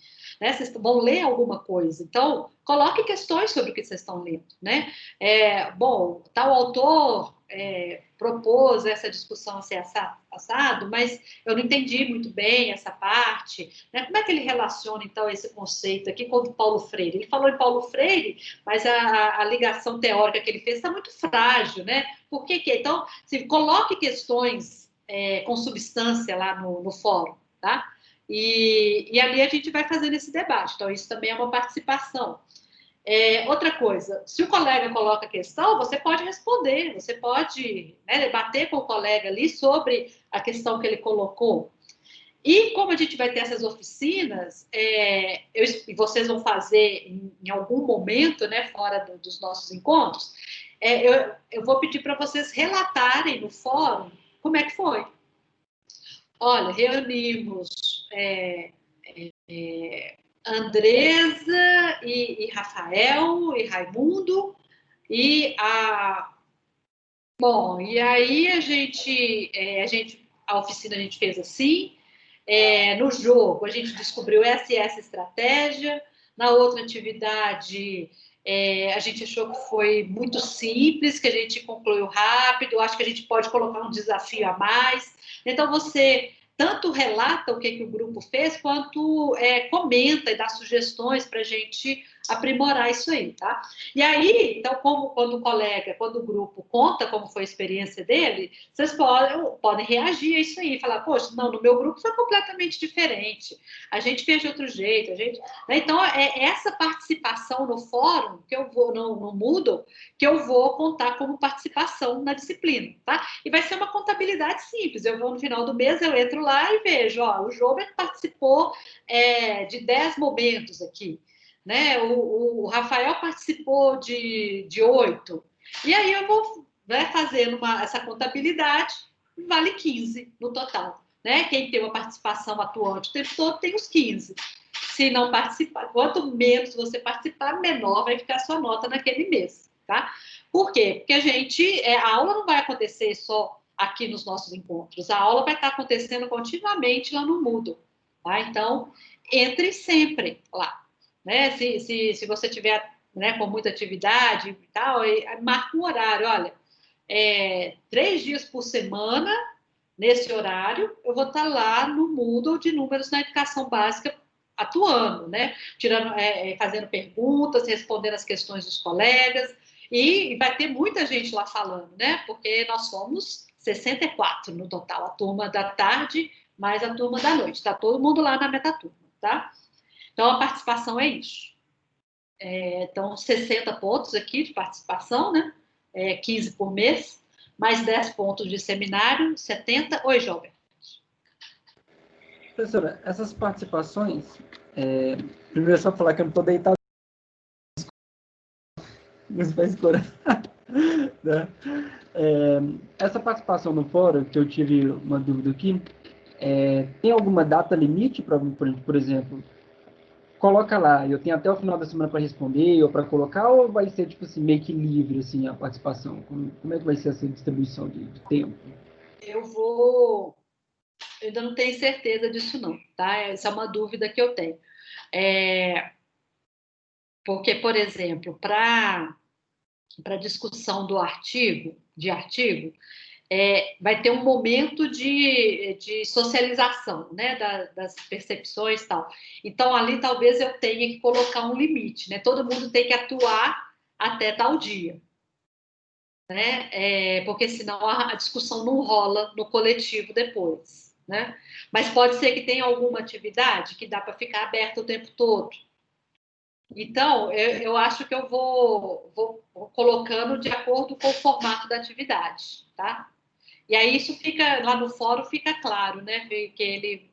né? Vocês vão ler alguma coisa, então coloque questões sobre o que vocês estão lendo, né? Bom, tal autor propôs essa discussão assim, assado, mas eu não entendi muito bem essa parte, né? Como é que ele relaciona, então, esse conceito aqui com o Paulo Freire? Ele falou em Paulo Freire, mas a ligação teórica que ele fez está muito frágil, né? Por que? Então, coloque questões com substância lá no fórum, tá? E ali a gente vai fazendo esse debate, então isso também é uma participação. Outra coisa, se o colega coloca questão, você pode responder, você pode debater com o colega ali sobre a questão que ele colocou. E como a gente vai ter essas oficinas, e vocês vão fazer em algum momento, né, fora dos nossos encontros, eu vou pedir para vocês relatarem no fórum como é que foi. Olha, reunimos Andresa e Rafael e Raimundo bom, e aí a oficina a gente fez assim, no jogo a gente descobriu essa estratégia, na outra atividade a gente achou que foi muito simples, que a gente concluiu rápido, acho que a gente pode colocar um desafio a mais. Então, você tanto relata o que o grupo fez, quanto comenta e dá sugestões para a gente aprimorar isso aí, tá? E aí, então, quando o grupo conta como foi a experiência dele, vocês podem reagir a isso aí, falar, poxa, não, no meu grupo foi completamente diferente, a gente fez de outro jeito, né? Então, essa participação no fórum, que eu vou, no Moodle, que eu vou contar como participação na disciplina, tá? E vai ser uma contabilidade simples, eu vou no final do mês, eu entro lá e vejo, o Jober participou de 10 momentos aqui, né? O Rafael participou de 8, e aí eu vou fazendo essa contabilidade, vale 15 no total, né? Quem tem uma participação atuante o tempo todo tem os 15. Se não participar, quanto menos você participar, menor vai ficar a sua nota naquele mês, tá? Por quê? Porque a aula não vai acontecer só aqui nos nossos encontros, a aula vai estar acontecendo continuamente lá no Moodle, tá? Então, entre sempre lá. né? Se você tiver, né, com muita atividade e tal, marca um horário, olha, 3 dias por semana, nesse horário, eu vou estar lá no Moodle de números na educação básica, atuando, né? Fazendo perguntas, respondendo as questões dos colegas, e vai ter muita gente lá falando, né? Porque nós somos 64 no total, a turma da tarde mais a turma da noite. Está todo mundo lá na metaturma, tá? Então, a participação é isso. Então, 60 pontos aqui de participação, né? 15 por mês, mais 10 pontos de seminário, 70. Oi, Jovem. Professora, essas participações, primeiro é só falar que eu não estou deitado vai escurar. Né? Essa participação no fórum, que eu tive uma dúvida aqui, tem alguma data limite, por exemplo, coloca lá, eu tenho até o final da semana para responder ou para colocar, ou vai ser tipo assim, meio que livre assim, a participação? Como é que vai ser essa distribuição de tempo? Eu ainda não tenho certeza disso não, tá? Essa é uma dúvida que eu tenho. Porque, por exemplo, para discussão do artigo, vai ter um momento de socialização, né, das percepções e tal. Então, ali talvez eu tenha que colocar um limite, né? Todo mundo tem que atuar até tal dia, né? Porque senão a discussão não rola no coletivo depois, né? Mas pode ser que tenha alguma atividade que dá para ficar aberta o tempo todo. Então, eu acho que eu vou colocando de acordo com o formato da atividade, tá? E aí isso fica, lá no fórum fica claro, né? Que ele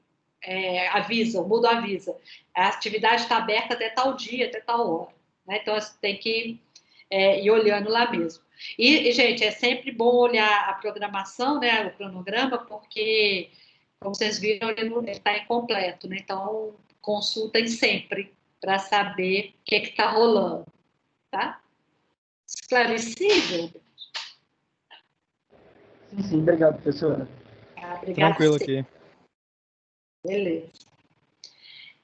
avisa, o Moodle avisa. A atividade está aberta até tal dia, até tal hora. Né? Então, você tem que ir olhando lá mesmo. E, gente, é sempre bom olhar a programação, né? O cronograma, porque, como vocês viram, ele está incompleto, né? Então, consultem sempre para saber o que está rolando, tá? Esclarecido? Sim, obrigado, professora. Obrigada. Tranquilo aqui. Beleza.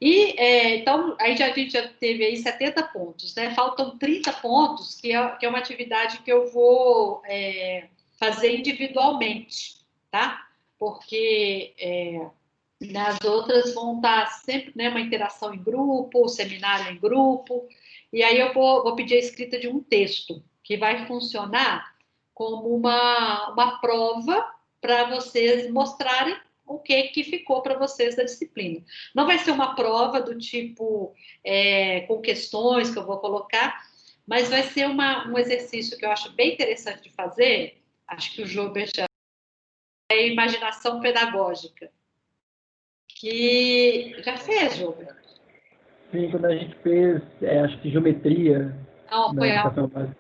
E, então, a gente já teve aí 70 pontos, né? Faltam 30 pontos, que é uma atividade que eu vou fazer individualmente, tá? Porque nas outras vão estar sempre, né, uma interação em grupo, seminário em grupo, e aí eu vou pedir a escrita de um texto, que vai funcionar como uma prova para vocês mostrarem o que ficou para vocês da disciplina. Não vai ser uma prova do tipo com questões que eu vou colocar, mas vai ser um exercício que eu acho bem interessante de fazer, acho que o Jober já é imaginação pedagógica. Que já fez, Jober? Sim, quando a gente fez, acho que geometria. Não, foi álgebra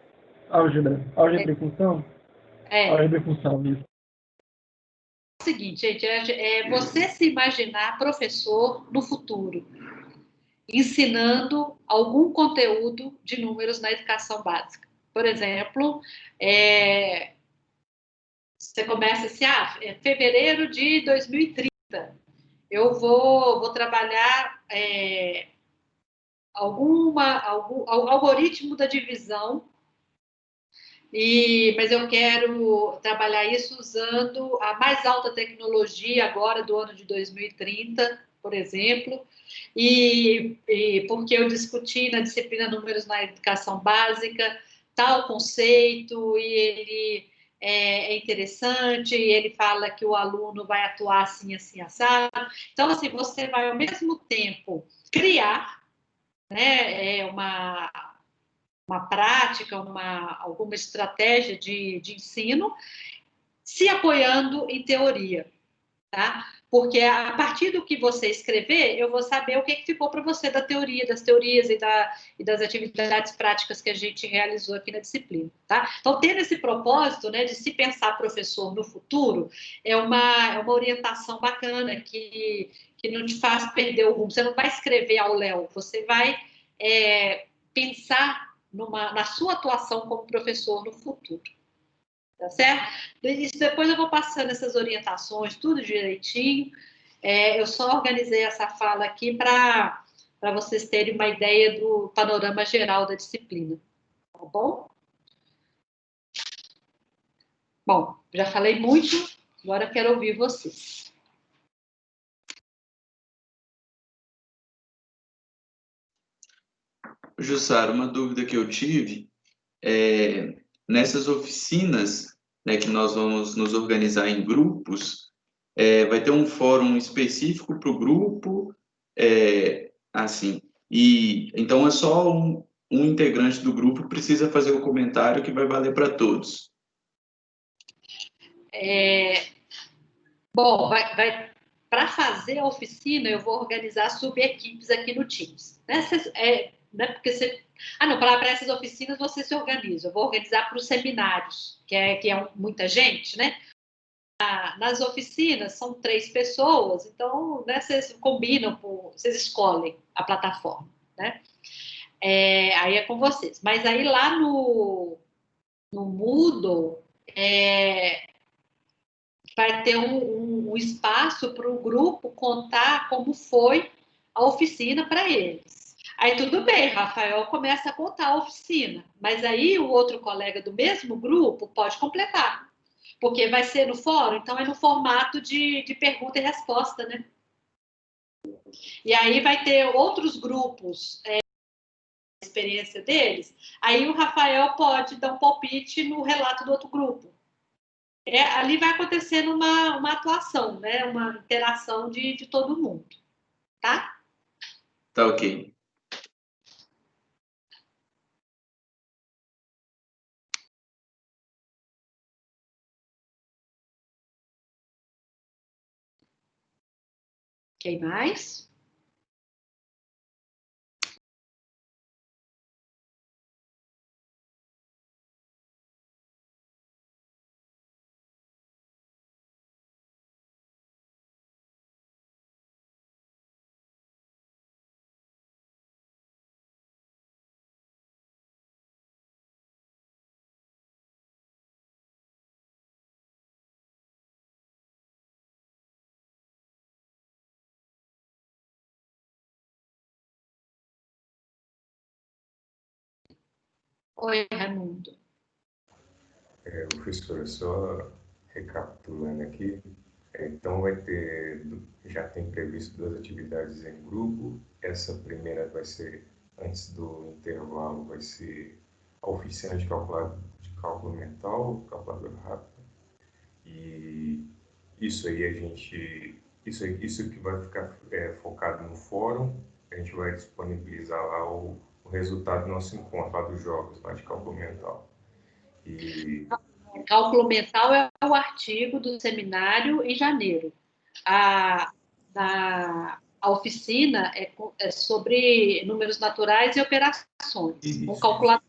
e função? Álgebra e função, isso. É o seguinte, gente, você se imaginar professor no futuro, ensinando algum conteúdo de números na educação básica. Por exemplo, você começa assim, fevereiro de 2030, eu vou trabalhar algum algoritmo da divisão, mas eu quero trabalhar isso usando a mais alta tecnologia agora do ano de 2030, por exemplo, e porque eu discuti na disciplina Números na Educação Básica tal conceito, e ele é interessante, e ele fala que o aluno vai atuar assim, assim, assado. Então, assim, você vai ao mesmo tempo criar, né, uma prática, alguma estratégia de ensino, se apoiando em teoria, tá? Porque a partir do que você escrever, eu vou saber o que ficou para você da teoria, das teorias e das atividades práticas que a gente realizou aqui na disciplina, tá? Então, ter esse propósito, né, de se pensar professor no futuro, é uma orientação bacana que não te faz perder o rumo. Você não vai escrever ao léu, você vai pensar na sua atuação como professor no futuro. Tá certo? Isso, depois eu vou passando essas orientações, tudo direitinho. Eu só organizei essa fala aqui para para vocês terem uma ideia do panorama geral da disciplina. Tá bom? Bom, já falei muito, agora quero ouvir vocês. Jussara, uma dúvida que eu tive nessas oficinas, né, que nós vamos nos organizar em grupos, vai ter um fórum específico para o grupo, assim, e então é só um integrante do grupo que precisa fazer o comentário que vai valer para todos. Bom, para fazer a oficina, eu vou organizar subequipes aqui no Teams. Porque você... não, para essas oficinas você se organiza. Eu vou organizar para os seminários, que é muita gente, né? Nas oficinas são 3 pessoas, então, né, vocês combinam, vocês escolhem a plataforma, né? Aí é com vocês. Mas aí lá no Moodle vai ter um espaço para o grupo contar como foi a oficina para eles. Aí tudo bem, Rafael começa a contar a oficina, mas aí o outro colega do mesmo grupo pode completar, porque vai ser no fórum, então é no formato de pergunta e resposta, né? E aí vai ter outros grupos, a experiência deles, aí o Rafael pode dar um palpite no relato do outro grupo. Ali vai acontecendo uma atuação, né? Uma interação de todo mundo, tá? Tá ok. Quem mais? Oi, Raimundo. Professora, só recapitulando aqui, então já tem previsto 2 atividades em grupo. Essa primeira vai ser, antes do intervalo, vai ser a oficina de cálculo mental, calculadora rápida. E isso que vai ficar focado no fórum, a gente vai disponibilizar lá o resultado do nosso encontro, lá dos jogos, lá de cálculo mental. Cálculo mental é o artigo do seminário em janeiro. A oficina é sobre números naturais e operações. Um calculador.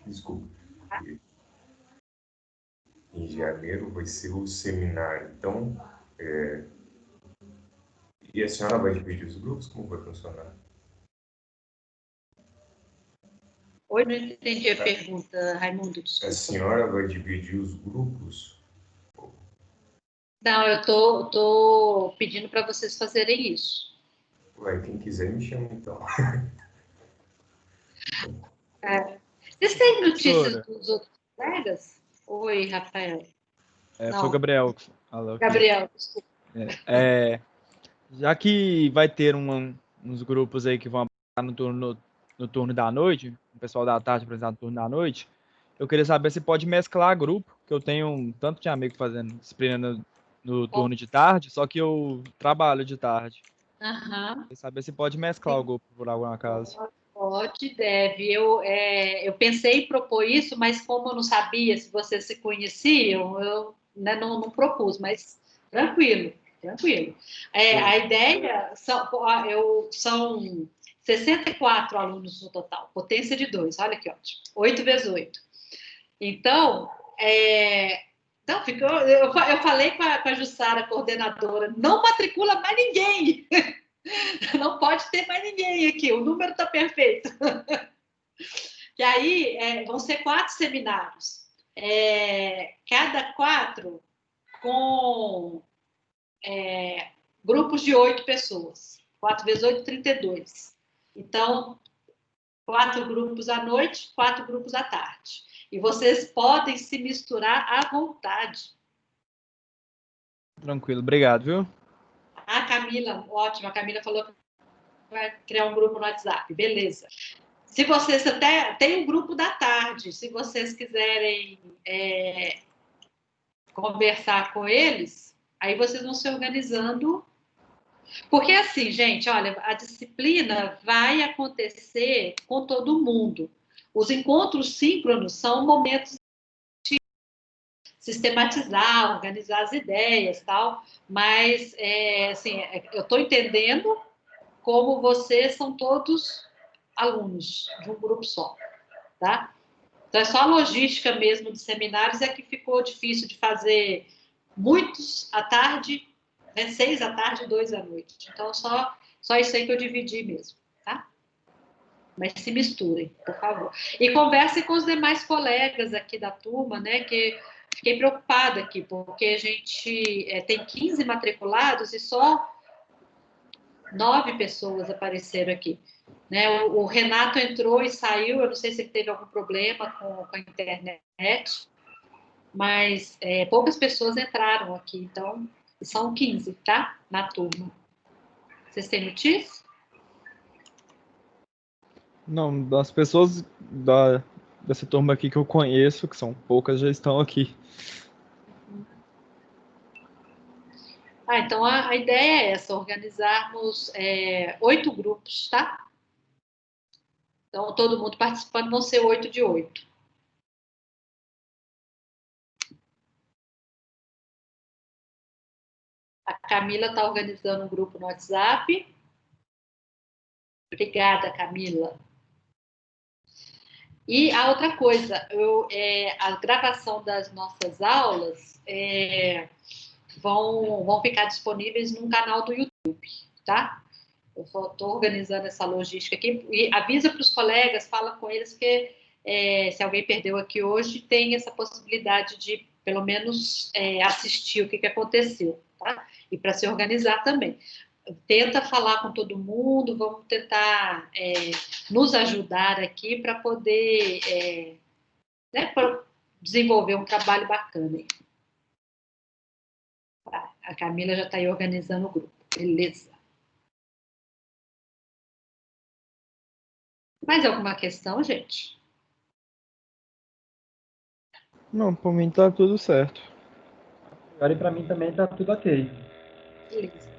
Desculpa. Em janeiro vai ser o seminário. Então, e a senhora vai dividir os grupos? Como vai funcionar? Oi, não entendi a pergunta, Raimundo, desculpa. A senhora vai dividir os grupos? Não, eu tô pedindo para vocês fazerem isso. Ué, quem quiser me chama, então. Vocês têm notícias dos outros colegas? Oi, Rafael. Foi o Gabriel que falou. Gabriel, desculpa. Já que vai ter uns grupos aí que vão apresentar no turno da noite, o pessoal da tarde apresentar no turno da noite, eu queria saber se pode mesclar grupo, que eu tenho um tanto de amigo fazendo disciplina no turno de tarde, só que eu trabalho de tarde. Queria saber se pode mesclar o grupo por algum acaso. Pode, deve. Eu pensei em propor isso, mas como eu não sabia se vocês se conheciam, eu não propus, mas tranquilo. A ideia são 64 alunos no total, potência de 2, olha que ótimo, 8 vezes 8. Então, eu falei com a Jussara, coordenadora, não matricula mais ninguém. Não pode ter mais ninguém aqui, o número está perfeito. E aí vão ser 4 seminários, cada 4 com grupos de 8 pessoas, 4 vezes 8, 32. Então, 4 grupos à noite, 4 grupos à tarde. E vocês podem se misturar à vontade. Tranquilo, obrigado, viu? A Camila, ótimo, a Camila falou que vai criar um grupo no WhatsApp, beleza. Se vocês até tem um grupo da tarde, se vocês quiserem conversar com eles, aí vocês vão se organizando. Porque assim, gente, olha, a disciplina vai acontecer com todo mundo. Os encontros síncronos são momentos de sistematizar, organizar as ideias, tal. Mas, assim, eu estou entendendo como vocês são todos alunos de um grupo só, tá? Então, é só a logística mesmo dos seminários é que ficou difícil de fazer muitos à tarde, né? 6 à tarde e 2 à noite. Então, só isso aí que eu dividi mesmo, tá? Mas se misturem, por favor. E conversem com os demais colegas aqui da turma, né? Que fiquei preocupada aqui, porque a gente tem 15 matriculados e só 9 pessoas apareceram aqui. Né? O Renato entrou e saiu, eu não sei se ele teve algum problema com a internet, mas poucas pessoas entraram aqui, então são 15, tá? Na turma. Vocês têm notícia? Não, das pessoas dessa turma aqui que eu conheço, que são poucas, já estão aqui. Então a ideia é essa, organizarmos 8 grupos, tá? Então, todo mundo participando vão ser 8 de 8. A Camila está organizando um grupo no WhatsApp. Obrigada, Camila. E a outra coisa, a gravação das nossas aulas vão ficar disponíveis no canal do YouTube, tá? Eu só estou organizando essa logística aqui. E avisa para os colegas, fala com eles que se alguém perdeu aqui hoje, tem essa possibilidade de, pelo menos, assistir o que aconteceu, tá? E para se organizar também. Tenta falar com todo mundo, vamos tentar nos ajudar aqui para poder pra desenvolver um trabalho bacana aí. A Camila já está aí organizando o grupo. Beleza. Mais alguma questão, gente? Não, por mim tá tudo certo. Agora e para mim também tá tudo ok. Beleza.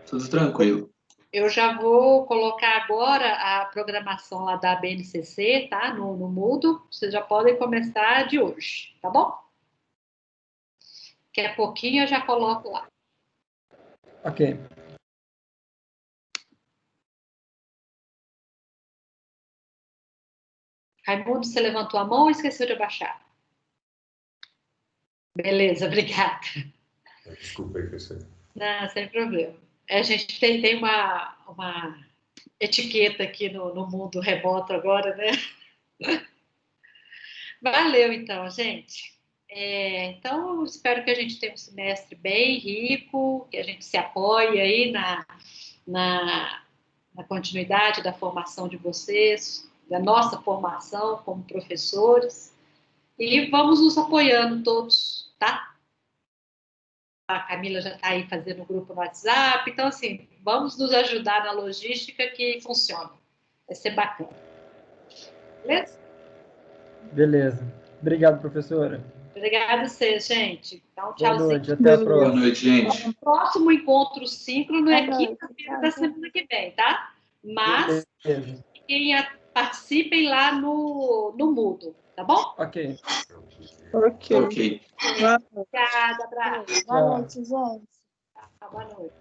Tudo tranquilo. Eu já vou colocar agora a programação lá da BNCC, tá? No Moodle. Vocês já podem começar de hoje, tá bom? Daqui a pouquinho eu já coloco lá. Ok. Raimundo, você levantou a mão ou esqueceu de abaixar? Beleza, obrigada. Desculpa aí, professor. Não, sem problema. A gente tem uma etiqueta aqui no mundo remoto agora, né? Valeu, então, gente. Então, espero que a gente tenha um semestre bem rico, que a gente se apoie aí na continuidade da formação de vocês, da nossa formação como professores. E vamos nos apoiando todos, tá? A Camila já está aí fazendo um grupo no WhatsApp. Então, assim, vamos nos ajudar na logística que funciona. Vai ser bacana. Beleza? Beleza. Obrigado, professora. Obrigada a vocês, gente. Então, Boa tchauzinho. noite, até a Beleza. próxima. Boa noite, gente. O próximo encontro síncrono é Boa noite, quinta-feira da tchau, semana que vem, tá? Mas Beleza. participem lá no Moodle, tá bom? Ok. Ok. Ok. Vai. Obrigada, abraço. Boa noite, gente. Boa noite.